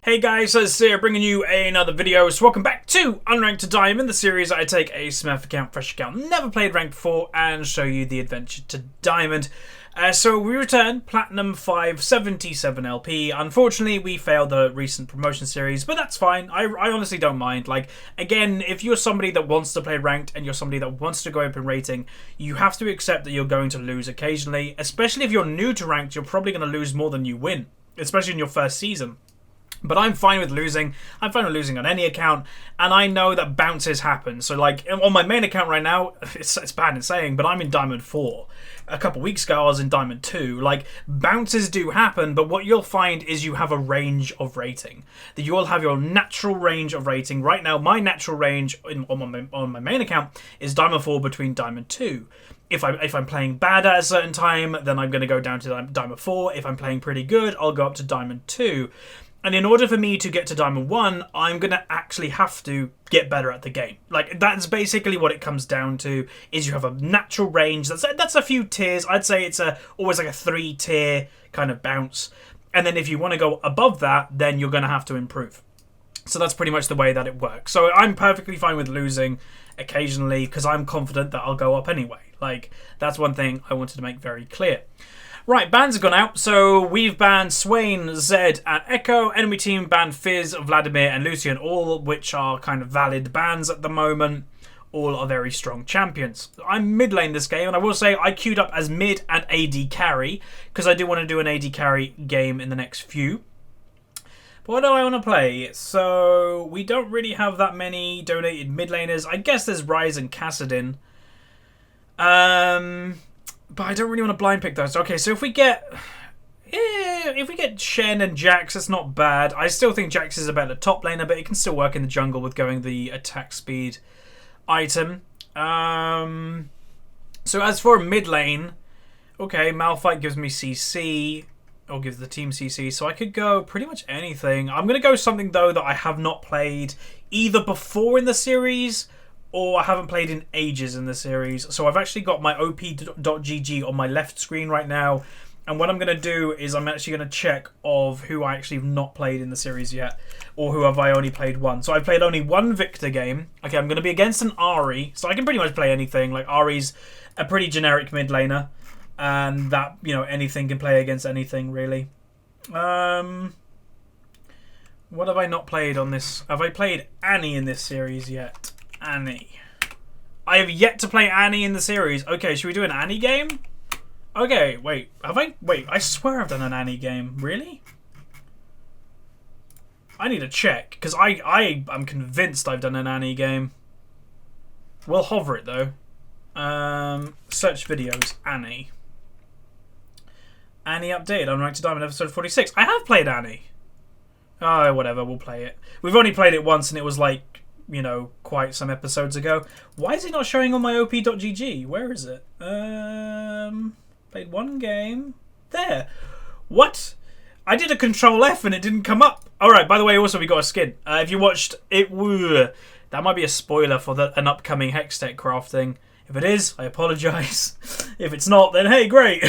Hey guys, so it's here bringing you another video. So welcome back to Unranked to Diamond, the series I take a Smurf account, fresh account, never played ranked before, and show you the adventure to Diamond. So we return Platinum 577 LP. Unfortunately, we failed the recent promotion series, but that's fine. I honestly don't mind. Like, again, if you're somebody that wants to play ranked and you're somebody that wants to go up in rating, you have to accept that you're going to lose occasionally. Especially if you're new to ranked, you're probably going to lose more than you win, especially in your first season. But I'm fine with losing. I'm fine with losing on any account, and I know that bounces happen. So, like, on my main account right now, it's bad in saying, but I'm in Diamond 4. A couple weeks ago, I was in Diamond 2. Like, bounces do happen, but what you'll find is you have a range of rating. That you will have your natural range of rating. Right now, my natural range on my main account is Diamond 4 between Diamond 2. If I'm playing bad at a certain time, then I'm going to go down to Diamond 4. If I'm playing pretty good, I'll go up to Diamond 2. And in order for me to get to Diamond 1, I'm going to actually have to get better at the game. Like, that's basically what it comes down to, is you have a natural range. That's a few tiers. I'd say it's always like a 3-tier kind of bounce. And then if you want to go above that, then you're going to have to improve. So that's pretty much the way that it works. So I'm perfectly fine with losing occasionally because I'm confident that I'll go up anyway. Like, that's one thing I wanted to make very clear. Right, bans have gone out, so we've banned Swain, Zed, and Echo. Enemy team banned Fizz, Vladimir, and Lucian, all which are kind of valid bans at the moment. All are very strong champions. I'm mid lane this game, and I will say I queued up as mid and AD carry, because I do want to do an AD carry game in the next few. But what do I want to play? So, we don't really have that many donated mid laners. I guess there's Ryze and Kassadin. But I don't really want to blind pick those. Okay, so if we get Shen and Jax, that's not bad. I still think Jax is a better top laner, but it can still work in the jungle with going the attack speed item. So as for mid lane, okay, Malphite gives me CC, or gives the team CC, so I could go pretty much anything. I'm going to go something, though, that I have not played either before in the series or I haven't played in ages in the series. So I've actually got my op.gg on my left screen right now. And what I'm going to do is I'm actually going to check of who I actually have not played in the series yet. Or who have I only played one. So I've played only one Victor game. Okay, I'm going to be against an Ahri. So I can pretty much play anything. Like, Ahri's a pretty generic mid laner. And that, you know, anything can play against anything, really. What have I not played on this? Have I played Annie in this series yet? Annie. I have yet to play Annie in the series. Okay, should we do an Annie game? Okay, wait. Have I? Wait, I swear I've done an Annie game. Really? I need to check, because I'm convinced I've done an Annie game. We'll hover it, though. Search videos. Annie. Annie updated. Unranked to Diamond episode 46. I have played Annie. Oh, whatever. We'll play it. We've only played it once, and it was like, you know, quite some episodes ago. Why is it not showing on my op.gg? Where is it? Played one game. There. What? I did a Control F and it didn't come up. Alright, by the way, also we got a skin. If you watched it, that might be a spoiler for an upcoming Hextech crafting. If it is, I apologise. If it's not, then hey, great.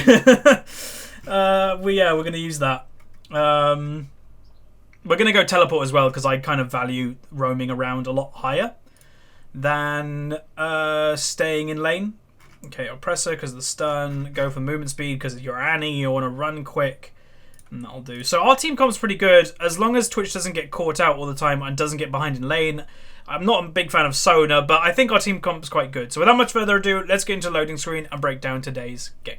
We're going to use that. We're going to go teleport as well because I kind of value roaming around a lot higher than staying in lane. Okay, Oppressor because of the stun. Go for movement speed because you're Annie. You want to run quick. And that'll do. So our team comp's pretty good. As long as Twitch doesn't get caught out all the time and doesn't get behind in lane. I'm not a big fan of Sona, but I think our team comp's quite good. So without much further ado, let's get into loading screen and break down today's game.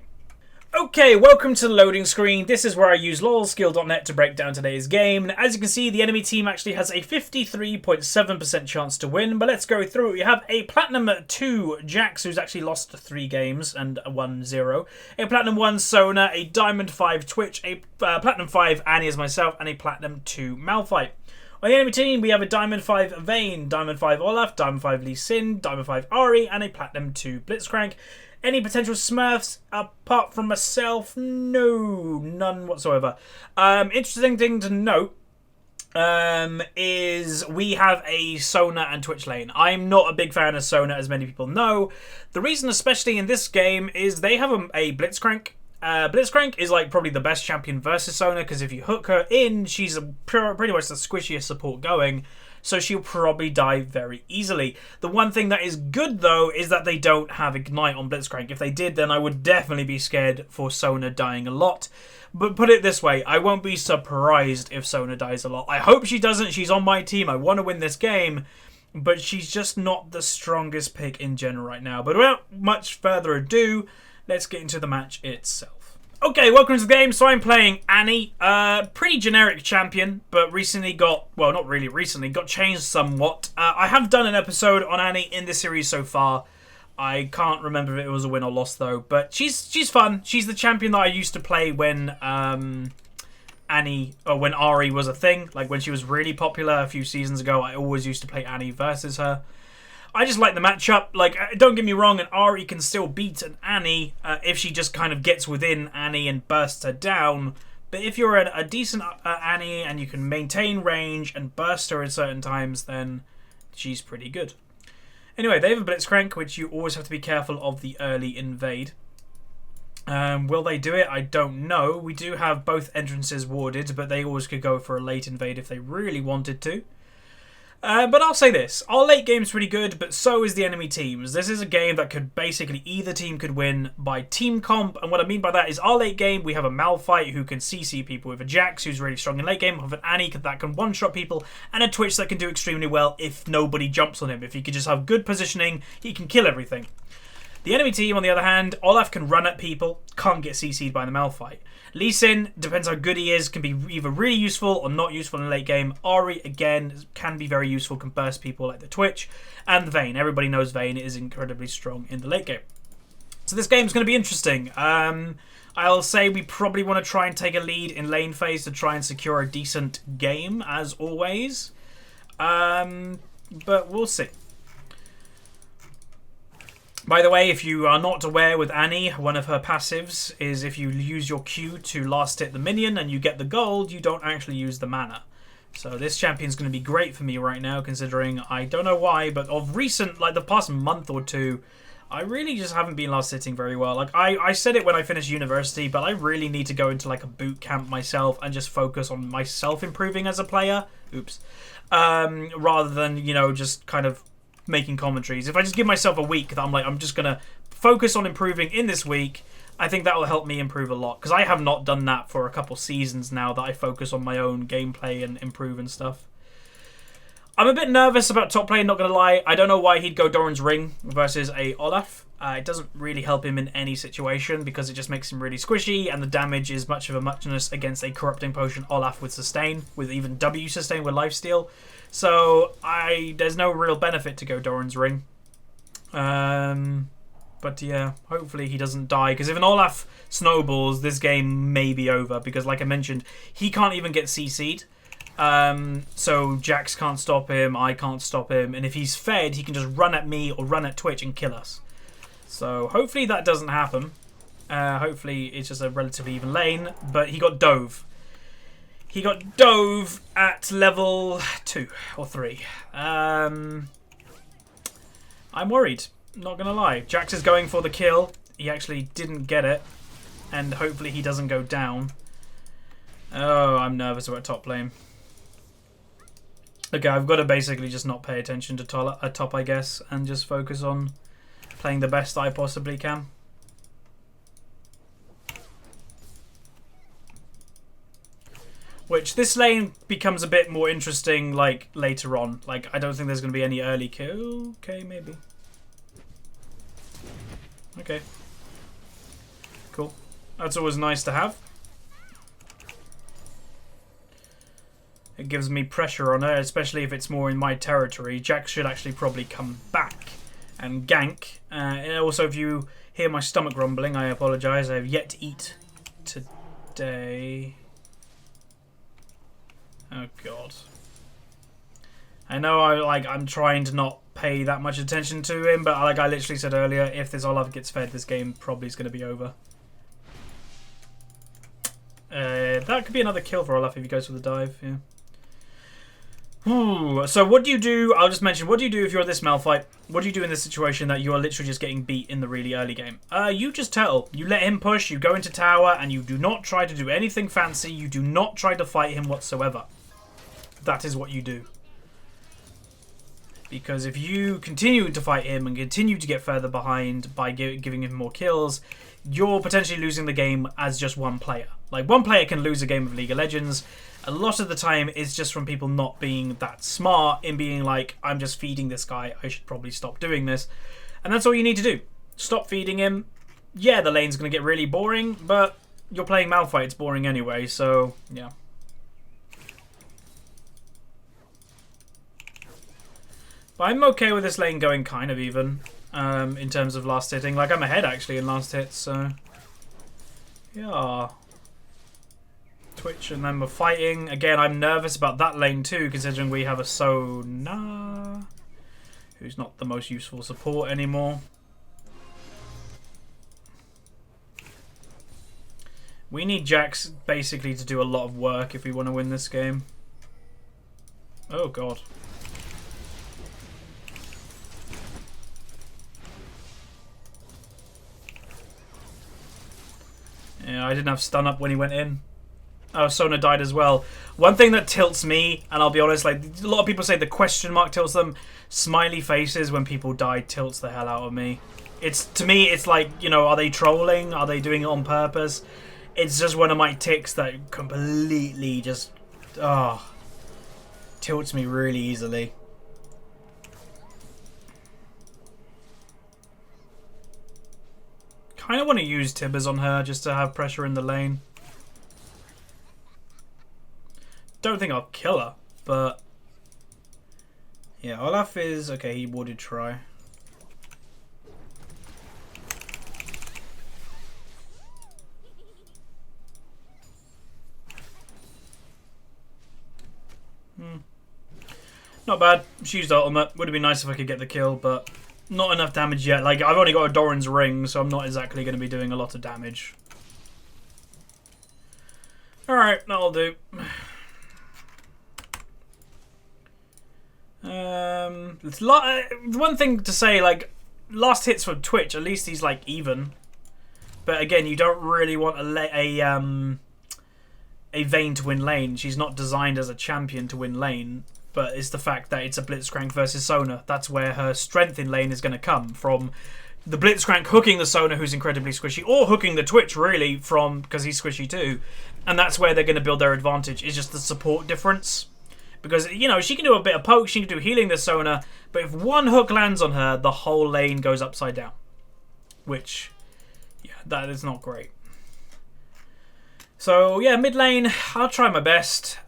Okay, welcome to the loading screen. This is where I use loyalskill.net to break down today's game. And as you can see, the enemy team actually has a 53.7% chance to win. But let's go through it. We have a Platinum 2 Jax, who's actually lost 3 games and won 0. A Platinum 1 Sona, a Diamond 5 Twitch, a Platinum 5 Annie as myself, and a Platinum 2 Malphite. On the enemy team, we have a Diamond 5 Vayne, Diamond 5 Olaf, Diamond 5 Lee Sin, Diamond 5 Ahri, and a Platinum 2 Blitzcrank. Any potential Smurfs apart from myself? No, none whatsoever. Interesting thing to note is we have a Sona and Twitch lane. I'm not a big fan of Sona, as many people know. The reason, especially in this game, is they have a Blitzcrank Blitzcrank is like probably the best champion versus Sona, because if you hook her in, she's pretty much the squishiest support going, so she'll probably die very easily. The one thing that is good though is that they don't have Ignite on Blitzcrank. If they did, then I would definitely be scared for Sona dying a lot. But put it this way, I won't be surprised if Sona dies a lot. I hope she doesn't. She's on my team. I want to win this game. But she's just not the strongest pick in general right now. But without much further ado, let's get into the match itself. Okay, welcome to the game. So I'm playing Annie. Pretty generic champion, but recently got... Well, not really recently. Got changed somewhat. I have done an episode on Annie in this series so far. I can't remember if it was a win or loss, though. But she's fun. She's the champion that I used to play when... Annie, or when Ari was a thing, like when she was really popular a few seasons ago. I always used to play Annie versus her. I just like the matchup. Like, don't get me wrong, an Ari can still beat an Annie if she just kind of gets within Annie and bursts her down. But if you're a decent Annie and you can maintain range and burst her at certain times, then she's pretty good. Anyway, they have a Blitzcrank, which you always have to be careful of the early invade. Will they do it? I don't know. We do have both entrances warded, but they always could go for a late invade if they really wanted to. But I'll say this. Our late game's pretty good, but so is the enemy teams. This is a game that could basically either team could win by team comp, and what I mean by that is our late game, we have a Malphite who can CC people, with a Jax who's really strong in late game, with an Annie that can one-shot people, and a Twitch that can do extremely well if nobody jumps on him. If he could just have good positioning, he can kill everything. The enemy team, on the other hand, Olaf can run at people, can't get CC'd by the Malphite. Lee Sin, depends how good he is, can be either really useful or not useful in late game. Ari, again, can be very useful, can burst people like the Twitch. And the Vayne. Everybody knows Vayne is incredibly strong in the late game. So this game's going to be interesting. I'll say we probably want to try and take a lead in lane phase to try and secure a decent game, as always. But we'll see. By the way, if you are not aware with Annie, one of her passives is if you use your Q to last hit the minion and you get the gold, you don't actually use the mana. So this champion's going to be great for me right now, considering I don't know why, but of recent, like the past month or two, I really just haven't been last hitting very well. Like I said it when I finished university, but I really need to go into like a boot camp myself and just focus on myself improving as a player. Oops. Rather than, you know, just kind of making commentaries. If I just give myself a week that I'm just gonna focus on improving in this week, I think that will help me improve a lot, because I have not done that for a couple seasons now that I focus on my own gameplay and improve and stuff. I'm a bit nervous about top lane, not gonna lie. I don't know why he'd go Doran's Ring versus a Olaf. It doesn't really help him in any situation because it just makes him really squishy, and the damage is much of a muchness against a Corrupting Potion Olaf with sustain, with even W sustain with lifesteal. So there's no real benefit to go Doran's Ring. But yeah, hopefully he doesn't die, because if an Olaf snowballs, this game may be over, because like I mentioned, he can't even get CC'd. So Jax can't stop him, I can't stop him, and if he's fed, he can just run at me or run at Twitch and kill us. So hopefully that doesn't happen. Hopefully it's just a relatively even lane, but he got dove. He got dove at level 2 or 3. I'm worried, not gonna lie. Jax is going for the kill. He actually didn't get it, and hopefully he doesn't go down. Oh, I'm nervous about top lane. Okay, I've got to basically just not pay attention to top, I guess, and just focus on playing the best I possibly can. Which, this lane becomes a bit more interesting, like, later on. Like, I don't think there's going to be any early kill. Okay, maybe. Okay. Cool. That's always nice to have. It gives me pressure on her, especially if it's more in my territory. Jax should actually probably come back and gank. And also, if you hear my stomach rumbling, I apologise. I have yet to eat today. Oh god. I know I'm trying to not pay that much attention to him, but like I literally said earlier, if this Olaf gets fed, this game probably is going to be over. That could be another kill for Olaf if he goes for the dive, yeah. So what do you do? I'll just mention, what do you do if you're this Malphite? What do you do in this situation that you are literally just getting beat in the really early game? You just turtle. You let him push, you go into tower, and you do not try to do anything fancy. You do not try to fight him whatsoever. That is what you do. Because if you continue to fight him and continue to get further behind by giving him more kills, you're potentially losing the game as just one player. Like, one player can lose a game of League of Legends. A lot of the time, it's just from people not being that smart in being like, I'm just feeding this guy, I should probably stop doing this. And that's all you need to do. Stop feeding him. Yeah, the lane's going to get really boring, but you're playing Malphite, it's boring anyway, so yeah. But I'm okay with this lane going kind of even in terms of last hitting. Like, I'm ahead actually in last hits, so yeah. Twitch and then we're fighting. Again, I'm nervous about that lane too, considering we have a Sona who's not the most useful support anymore. We need Jax basically to do a lot of work if we want to win this game. Oh god. Yeah, I didn't have stun up when he went in. Oh, Sona died as well. One thing that tilts me, and I'll be honest, like a lot of people say the question mark tilts them. Smiley faces when people die tilts the hell out of me. To me, it's like, you know, are they trolling? Are they doing it on purpose? It's just one of my ticks that completely just, tilts me really easily. Kind of want to use Tibbers on her just to have pressure in the lane. Don't think I'll kill her, but yeah, Olaf is okay. He would try. Not bad. She used ultimate. Would have been nice if I could get the kill, but not enough damage yet. Like, I've only got a Doran's ring, so I'm not exactly going to be doing a lot of damage. Alright, that'll do. It's one thing to say, like, last hits from Twitch, at least he's like even. But again, you don't really want a Vayne to win lane. She's not designed as a champion to win lane, but it's the fact that it's a Blitzcrank versus Sona. That's where her strength in lane is going to come from. The Blitzcrank hooking the Sona, who's incredibly squishy, or hooking the Twitch, really, because he's squishy too. And that's where they're going to build their advantage. It's just the support difference. Because, you know, she can do a bit of poke, she can do healing the Sona, but if one hook lands on her, the whole lane goes upside down. Which, yeah, that is not great. So, yeah, mid lane, I'll try my best.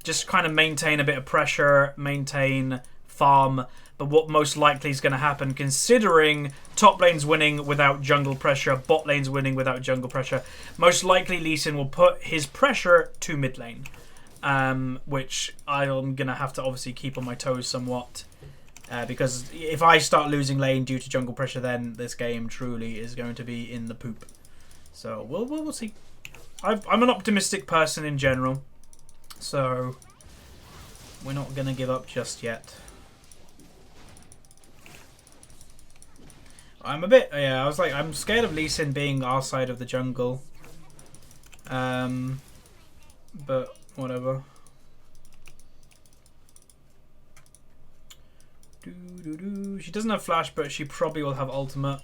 Just kind of maintain a bit of pressure, maintain farm. But what most likely is going to happen, considering top lane's winning without jungle pressure, bot lane's winning without jungle pressure, most likely Lee Sin will put his pressure to mid lane. Which I'm going to have to obviously keep on my toes somewhat. Because if I start losing lane due to jungle pressure, then this game truly is going to be in the poop. So we'll see. I'm an optimistic person in general. So we're not going to give up just yet. I'm a bit, yeah, I was like, I'm scared of Lee Sin being our side of the jungle. But whatever. She doesn't have flash, but she probably will have ultimate.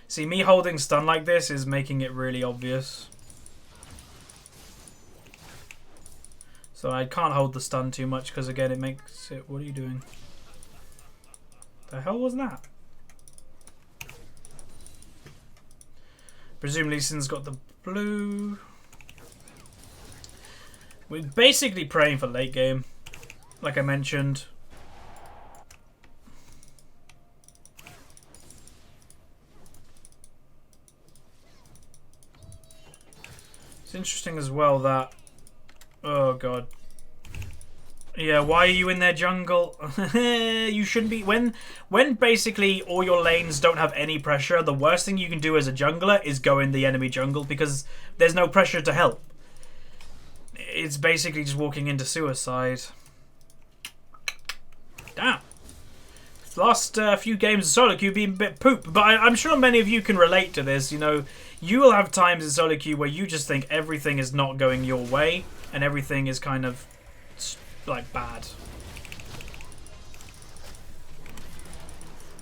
See, me holding stun like this is making it really obvious. So I can't hold the stun too much because, again, it makes it... What are you doing? The hell was that? Presumably Sin's got the blue. We're basically praying for late game, like I mentioned. It's interesting as well that... Oh, God. Yeah, why are you in their jungle? You shouldn't be. When basically all your lanes don't have any pressure, the worst thing you can do as a jungler is go in the enemy jungle because there's no pressure to help. It's basically just walking into suicide. Damn. Last few games of solo queue being a bit poop, but I'm sure many of you can relate to this. You know, you will have times in solo queue where you just think everything is not going your way and everything is kind of like bad.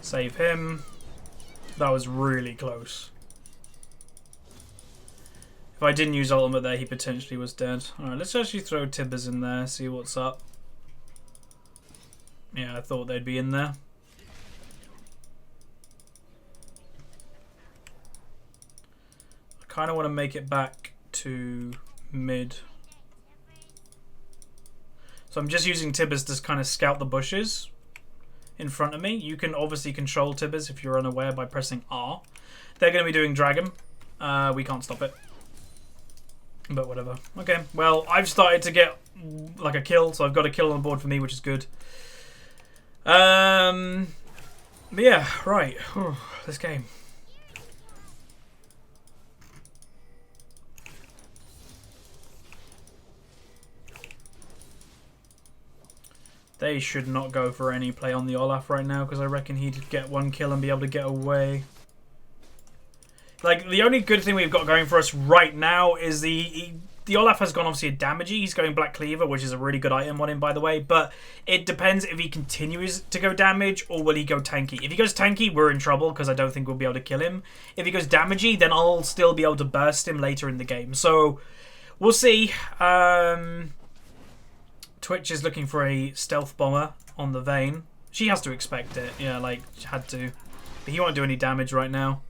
Save him. That was really close. If I didn't use ultimate there, he potentially was dead. Alright, let's actually throw Tibbers in there, see what's up. Yeah, I thought they'd be in there. I kind of want to make it back to mid. So I'm just using Tibbers to kind of scout the bushes in front of me. You can obviously control Tibbers if you're unaware by pressing R. They're going to be doing Dragon. We can't stop it. But whatever. Okay, well, I've started to get like a kill, so I've got a kill on the board for me, which is good. But yeah, right. This game. They should not go for any play on the Olaf right now because I reckon he'd get one kill and be able to get away. Like, the only good thing we've got going for us right now is the Olaf has gone obviously a damagey. He's going Black Cleaver, which is a really good item on him, by the way. But it depends if he continues to go damage or will he go tanky. If he goes tanky, we're in trouble because I don't think we'll be able to kill him. If he goes damagey, then I'll still be able to burst him later in the game. So, we'll see. Twitch is looking for a stealth bomber on the Vayne. She has to expect it. Yeah, like, had to. But he won't do any damage right now.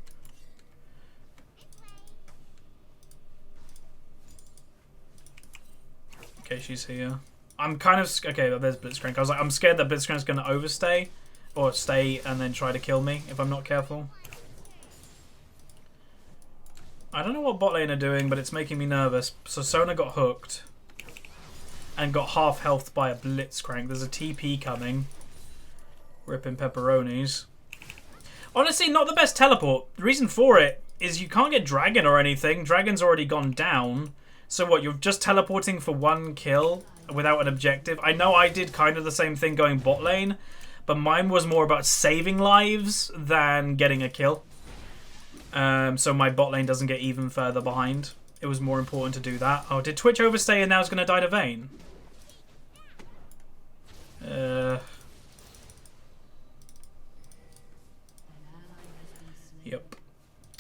Okay, she's here. I'm kind of... Okay, there's Blitzcrank. I was like, I'm scared that Blitzcrank's going to overstay. Or stay and then try to kill me if I'm not careful. I don't know what bot lane are doing, but it's making me nervous. So Sona got hooked. And got half health by a Blitzcrank. There's a TP coming. Ripping pepperonis. Honestly, not the best teleport. The reason for it is you can't get Dragon or anything. Dragon's already gone down. So what, you're just teleporting for one kill without an objective? I know I did kind of the same thing going bot lane, but mine was more about saving lives than getting a kill. So my bot lane doesn't get even further behind. It was more important to do that. Oh, did Twitch overstay and now it's going to die to Vayne? Yep.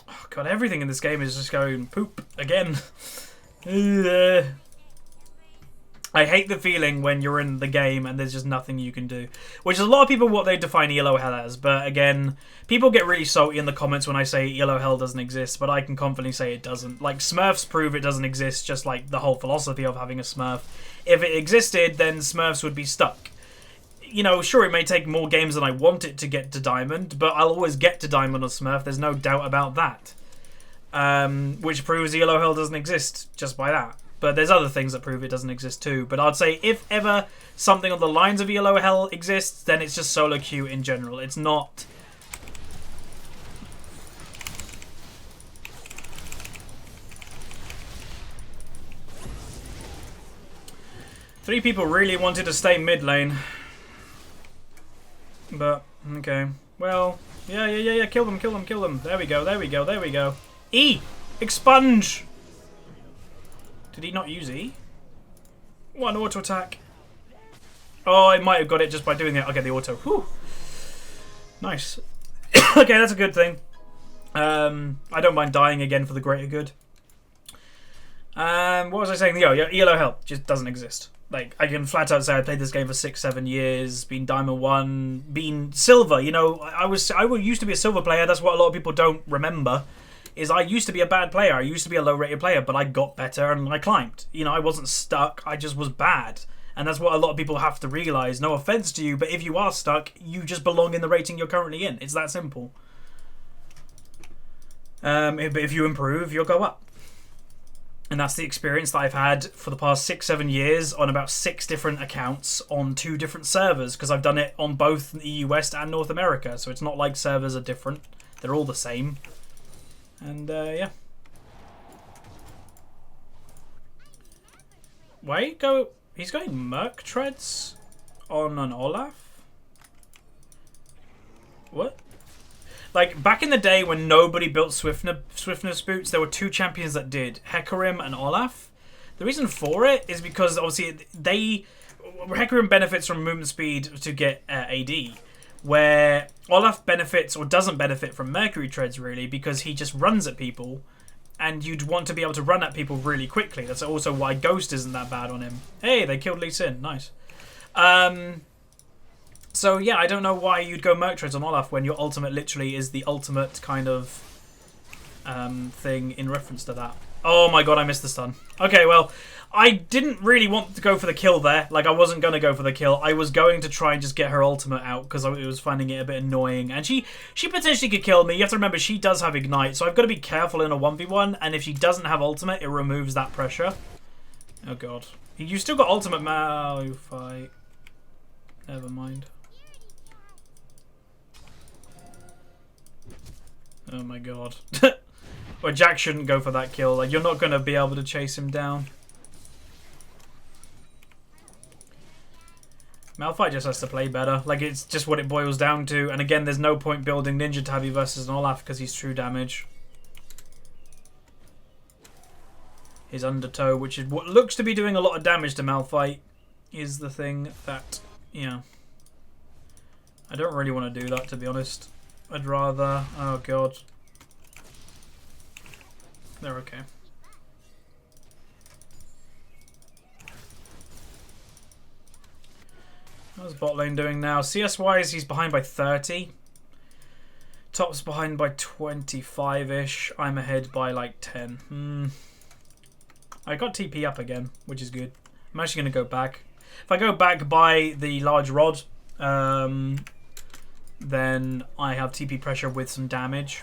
Oh god, everything in this game is just going poop again. I hate the feeling when you're in the game and there's just nothing you can do. Which is a lot of people what they define yellow hell as. But again, people get really salty in the comments when I say yellow hell doesn't exist. But I can confidently say it doesn't. Like, Smurfs prove it doesn't exist, just like the whole philosophy of having a Smurf. If it existed, then Smurfs would be stuck. You know, sure, it may take more games than I want it to get to Diamond. But I'll always get to Diamond on Smurf. There's no doubt about that. Which proves yellow hell doesn't exist just by that. But there's other things that prove it doesn't exist too. But I'd say if ever something on the lines of yellow hell exists, then it's just solo queue in general. It's not... Three people really wanted to stay mid lane. But, okay. Well, yeah. Kill them. There we go. E! Expunge! Did he not use E? One auto attack. Oh, I might have got it just by doing it. Okay, the auto. Whew. Nice. Okay, that's a good thing. I don't mind dying again for the greater good. What was I saying? Yellow hell just doesn't exist. Like, I can flat out say I played this game for 6-7 years, been Diamond 1, been Silver. You know, I used to be a Silver player. That's what a lot of people don't remember. Is I used to be a bad player. I used to be a low-rated player, but I got better and I climbed. You know, I wasn't stuck. I just was bad. And that's what a lot of people have to realise. No offence to you, but if you are stuck, you just belong in the rating you're currently in. It's that simple. But if you improve, you'll go up. And that's the experience that I've had for the past 6-7 years on about 6 different accounts on 2 different servers, because I've done it on both the EU West and North America, so it's not like servers are different. They're all the same. And, yeah. Why go... He's going Merc Treads on an Olaf? What? Like, back in the day when nobody built Swiftness boots, there were 2 champions that did. Hecarim and Olaf. The reason for it is because, obviously, Hecarim benefits from movement speed to get AD, where Olaf benefits, or doesn't benefit, from Mercury Treads, really, because he just runs at people, and you'd want to be able to run at people really quickly. That's also why Ghost isn't that bad on him. Hey, they killed Lee Sin. Nice. So, yeah, I don't know why you'd go Merc Treads on Olaf when your ultimate literally is the ultimate kind of thing in reference to that. Oh my god, I missed the stun. Okay, well, I didn't really want to go for the kill there. Like, I wasn't going to go for the kill. I was going to try and just get her ultimate out because I was finding it a bit annoying. And she potentially could kill me. You have to remember, she does have Ignite, so I've got to be careful in a 1v1. And if she doesn't have ultimate, it removes that pressure. Oh god. You still got ultimate Malphite. Never mind. Oh my god. Well, Jack shouldn't go for that kill. Like, you're not going to be able to chase him down. Malphite just has to play better. Like, it's just what it boils down to. And again, there's no point building Ninja Tabby versus an Olaf because he's true damage. His Undertow, which is what looks to be doing a lot of damage to Malphite, is the thing that, yeah. I don't really want to do that, to be honest. I'd rather... Oh, God. They're okay. How's bot lane doing now? CS-wise, he's behind by 30. Top's behind by 25-ish. I'm ahead by, like, 10. I got TP up again, which is good. I'm actually going to go back. If I go back by the large rod, then I have TP pressure with some damage.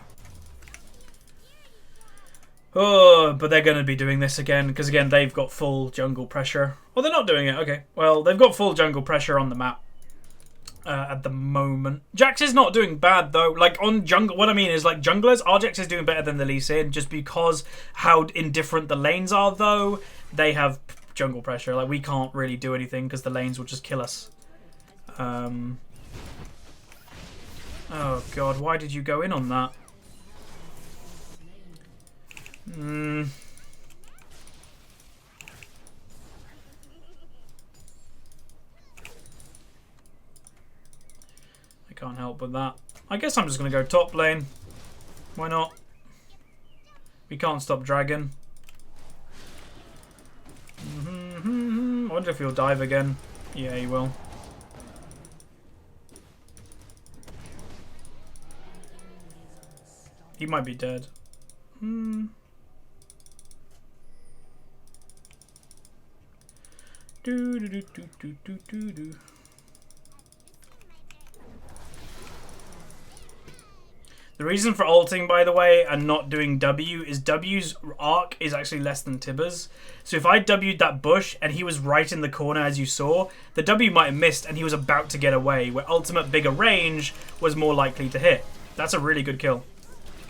Oh, but they're going to be doing this again, because again, they've got full jungle pressure. Well, they're not doing it. Okay. Well, they've got full jungle pressure on the map at the moment. Jax is not doing bad, though. Like, on jungle, what I mean is, like, junglers, Arjax is doing better than the Lee Sin, just because how indifferent the lanes are, though. They have jungle pressure. Like, we can't really do anything, because the lanes will just kill us. Oh, God, why did you go in on that? I can't help with that. I guess I'm just going to go top lane. Why not? We can't stop Dragon. I wonder if he'll dive again. Yeah, he will. He might be dead. The reason for ulting, by the way, and not doing W is W's arc is actually less than Tibber's. So if I W'd that bush and he was right in the corner as you saw, the W might have missed and he was about to get away, where ultimate bigger range was more likely to hit. That's a really good kill.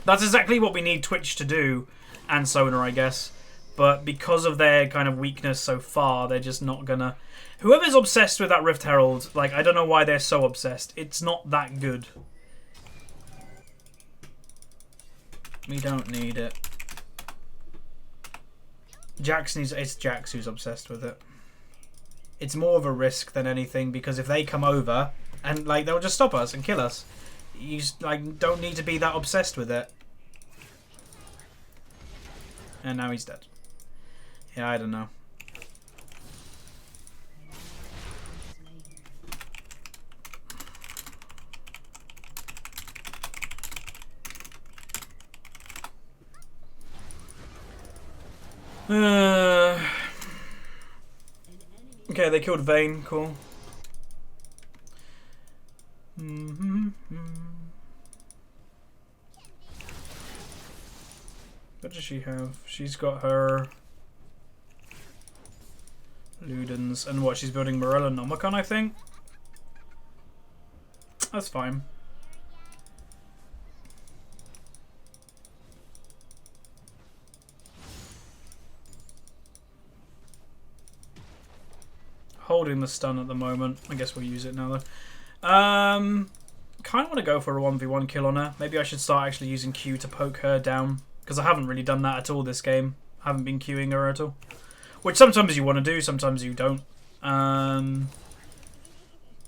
That's exactly what we need Twitch to do, and Sonar, I guess. But because of their kind of weakness so far, they're just not gonna... Whoever's obsessed with that Rift Herald, like, I don't know why they're so obsessed. It's not that good. We don't need it. Jax needs... It's Jax who's obsessed with it. It's more of a risk than anything, because if they come over, and, like, they'll just stop us and kill us. You just, like, don't need to be that obsessed with it. And now he's dead. Yeah, I don't know. Okay, they killed Vayne. Cool. What does she have? She's got her Ludens. And what, she's building Morella Nomicon, I think? That's fine. Holding the stun at the moment. I guess we'll use it now though. Kind of want to go for a 1v1 kill on her. Maybe I should start actually using Q to poke her down. Because I haven't really done that at all this game. I haven't been queuing her at all. Which sometimes you want to do, sometimes you don't. But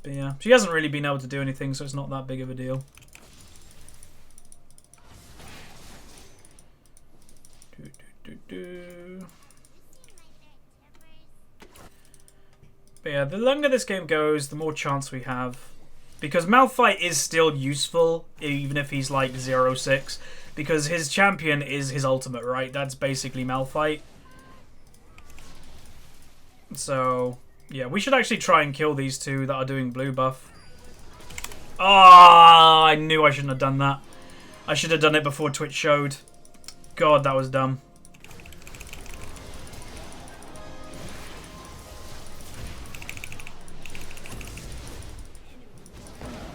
yeah, she hasn't really been able to do anything, so it's not that big of a deal. But yeah, the longer this game goes, the more chance we have. Because Malphite is still useful, even if he's like 0-6. Because his champion is his ultimate, right? That's basically Malphite. So, yeah, we should actually try and kill these two that are doing blue buff. Ah, I knew I shouldn't have done that. I should have done it before Twitch showed. God, that was dumb.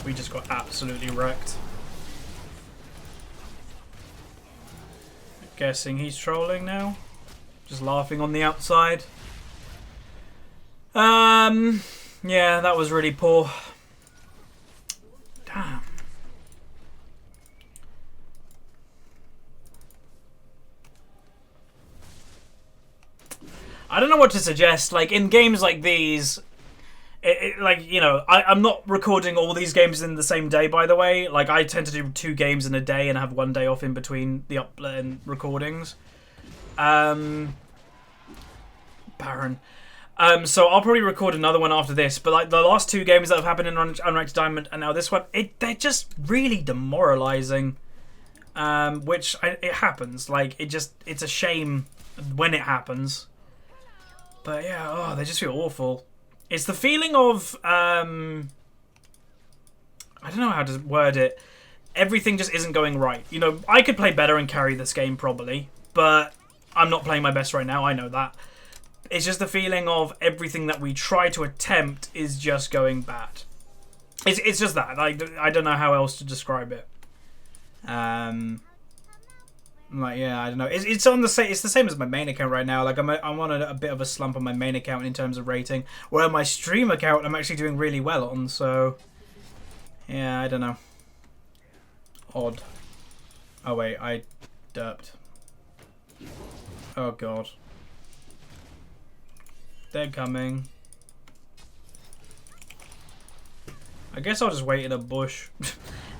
We just got absolutely wrecked. Guessing he's trolling now. Just laughing on the outside. Yeah, that was really poor. Damn. I don't know what to suggest. Like, in games like these... like, you know, I'm not recording all these games in the same day, by the way. Like, I tend to do 2 games in a day and have 1 day off in between the upload and recordings. Baron. So I'll probably record another one after this. But, like, the last 2 games that have happened in Unranked Diamond and now this one, they're just really demoralizing. Which, it happens. Like, it's a shame when it happens. But, yeah, oh, they just feel awful. It's the feeling of, I don't know how to word it. Everything just isn't going right. You know, I could play better and carry this game probably, but I'm not playing my best right now. I know that. It's just the feeling of everything that we try to attempt is just going bad. It's just that. I don't know how else to describe it. Like, yeah, I don't know. It's on the same. It's the same as my main account right now. Like I'm on a bit of a slump on my main account in terms of rating. Where my stream account, I'm actually doing really well on. So, yeah, I don't know. Odd. Oh wait, I derped. Oh god. They're coming. I guess I'll just wait in a bush.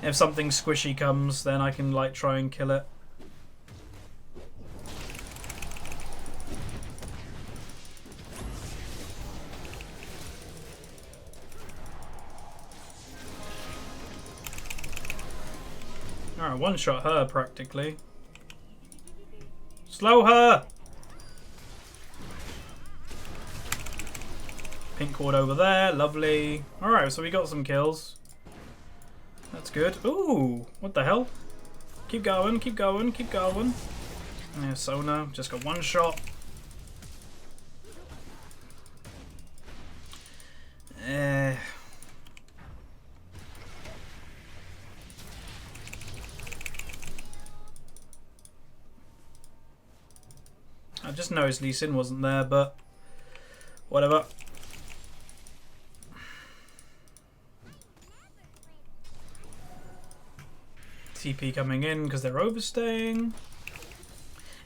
If something squishy comes, then I can like try and kill it. Alright, one-shot her practically. Slow her! Pink ward over there, lovely. Alright, so we got some kills. That's good. Ooh, what the hell? Keep going, keep going, keep going. Yeah, Sona, just got one shot. I just noticed Lee Sin wasn't there, but whatever. TP coming in because they're overstaying.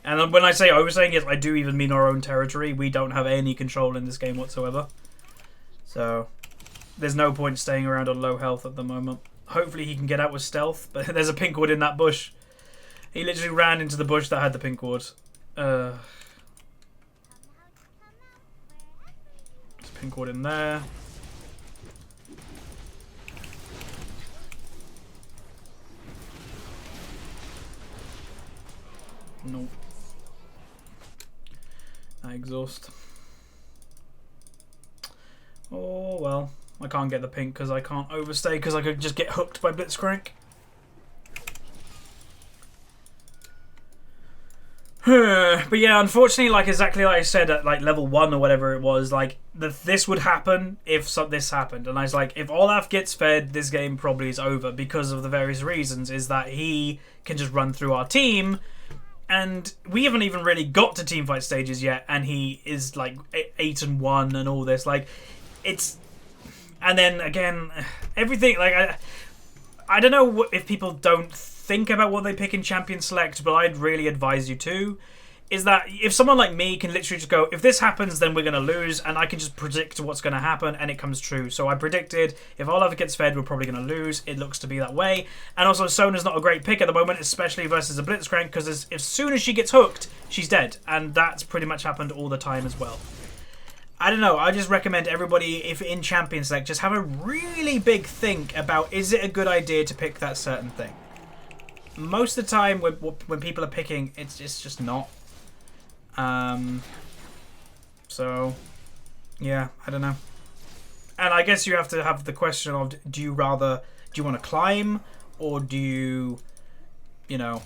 And when I say overstaying, yes, I do even mean our own territory. We don't have any control in this game whatsoever. So there's no point staying around on low health at the moment. Hopefully he can get out with stealth, but there's a pink ward in that bush. He literally ran into the bush that had the pink ward. There's pink ward in there. Nope. I exhaust. Oh well. I can't get the pink because I can't overstay because I could just get hooked by Blitzcrank. But yeah, unfortunately, like exactly like I said at like level 1 or whatever it was, like this would happen if this happened, and I was like, if Olaf gets fed, this game probably is over because of the various reasons. Is that he can just run through our team, and we haven't even really got to teamfight stages yet, and he is like 8-1 and all this, like it's, and then again, everything like I don't know if people don't think about what they pick in Champion Select, but I'd really advise you to, is that if someone like me can literally just go, if this happens, then we're going to lose, and I can just predict what's going to happen, and it comes true. So I predicted, if Olaf gets fed, we're probably going to lose. It looks to be that way. And also, Sona's not a great pick at the moment, especially versus a Blitzcrank, because as soon as she gets hooked, she's dead. And that's pretty much happened all the time as well. I don't know, I just recommend everybody, if in Champion Select, just have a really big think about, is it a good idea to pick that certain thing? Most of the time, when people are picking, it's just not. So, yeah, I don't know. And I guess you have to have the question of, do you want to climb, or do you want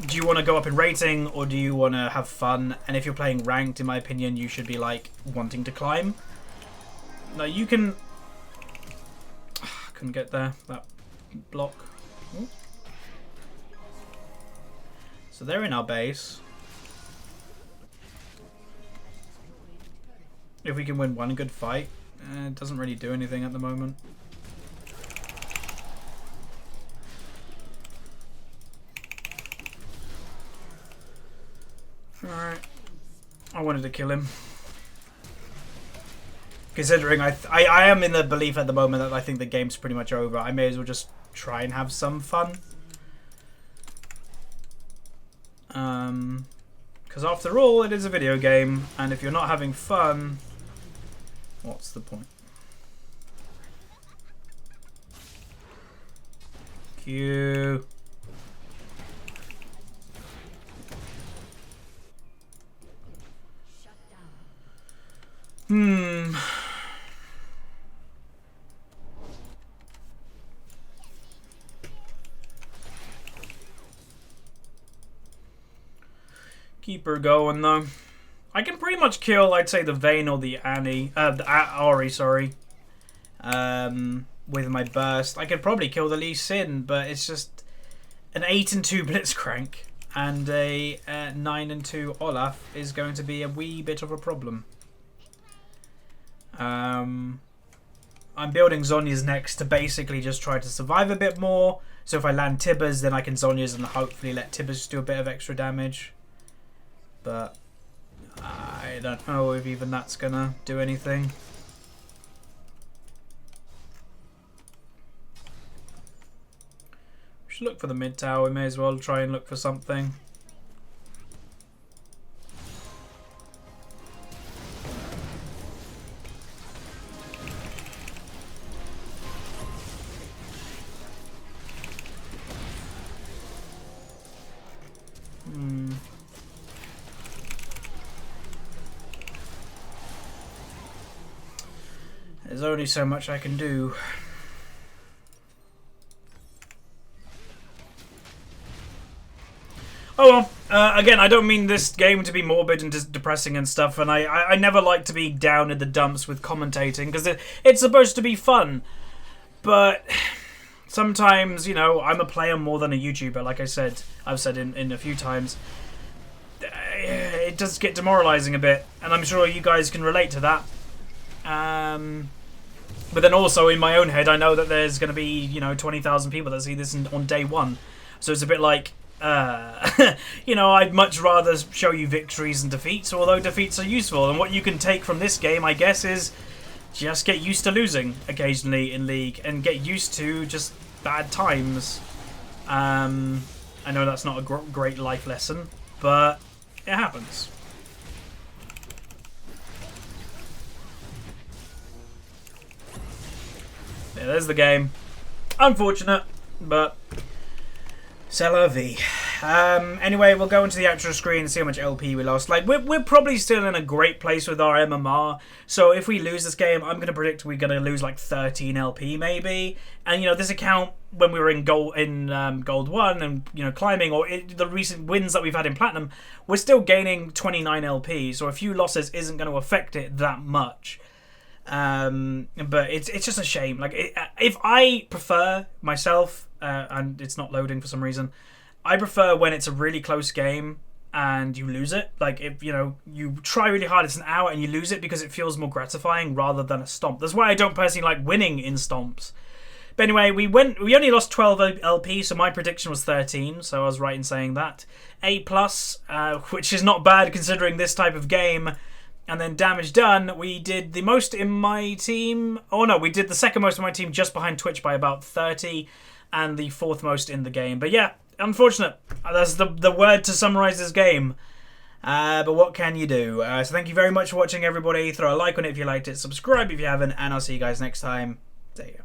to go up in rating, or do you want to have fun? And if you're playing ranked, in my opinion, you should be like wanting to climb. Now you can. Couldn't get there. That block. Ooh. So they're in our base. If we can win one good fight, it doesn't really do anything at the moment. Alright. I wanted to kill him. Considering I am in the belief at the moment that I think the game's pretty much over, I may as well just try and have some fun. Because after all, it is a video game, and if you're not having fun, what's the point? Q. Keep her going though. I can pretty much kill, I'd say, the Vayne or the Ahri, sorry. With my burst. I could probably kill the Lee Sin, but it's just an 8-2 Blitzcrank and a 9-2 Olaf is going to be a wee bit of a problem. I'm building Zhonya's next to basically just try to survive a bit more. So if I land Tibbers, then I can Zhonya's and hopefully let Tibbers do a bit of extra damage. But I don't know if even that's gonna do anything. We should look for the mid tower. We may as well try and look for something. There's only so much I can do. Oh well, again, I don't mean this game to be morbid and depressing and stuff, and I never like to be down in the dumps with commentating, because it's supposed to be fun. But sometimes, you know, I'm a player more than a YouTuber, like I've said in a few times. It does get demoralizing a bit, and I'm sure you guys can relate to that. But then also in my own head, I know that there's going to be, you know, 20,000 people that see this on day one. So it's a bit like, you know, I'd much rather show you victories and defeats, although defeats are useful. And what you can take from this game, I guess, is just get used to losing occasionally in League and get used to just bad times. I know that's not a great life lesson, but it happens. Yeah, there's the game. Unfortunate, but c'est la vie. Anyway, we'll go into the actual screen and see how much LP we lost. Like, we're probably still in a great place with our MMR. So if we lose this game, I'm going to predict we're going to lose like 13 LP maybe. And, you know, this account, when we were in Gold 1 and, you know, climbing, or the recent wins that we've had in Platinum, we're still gaining 29 LP. So a few losses isn't going to affect it that much. But it's just a shame. Like, if I prefer myself, and it's not loading for some reason, I prefer when it's a really close game and you lose it. Like, if, you know, you try really hard, it's an hour and you lose it, because it feels more gratifying rather than a stomp. That's why I don't personally like winning in stomps. But anyway, we only lost 12 LP, so my prediction was 13, so I was right in saying that. A+, which is not bad considering this type of game. And then damage done, we did the most in my team. Oh no, we did the second most in my team, just behind Twitch by about 30, and the fourth most in the game. But yeah, unfortunate. That's the word to summarize this game. But what can you do? So thank you very much for watching, everybody. Throw a like on it if you liked it, subscribe if you haven't, and I'll see you guys next time. See ya.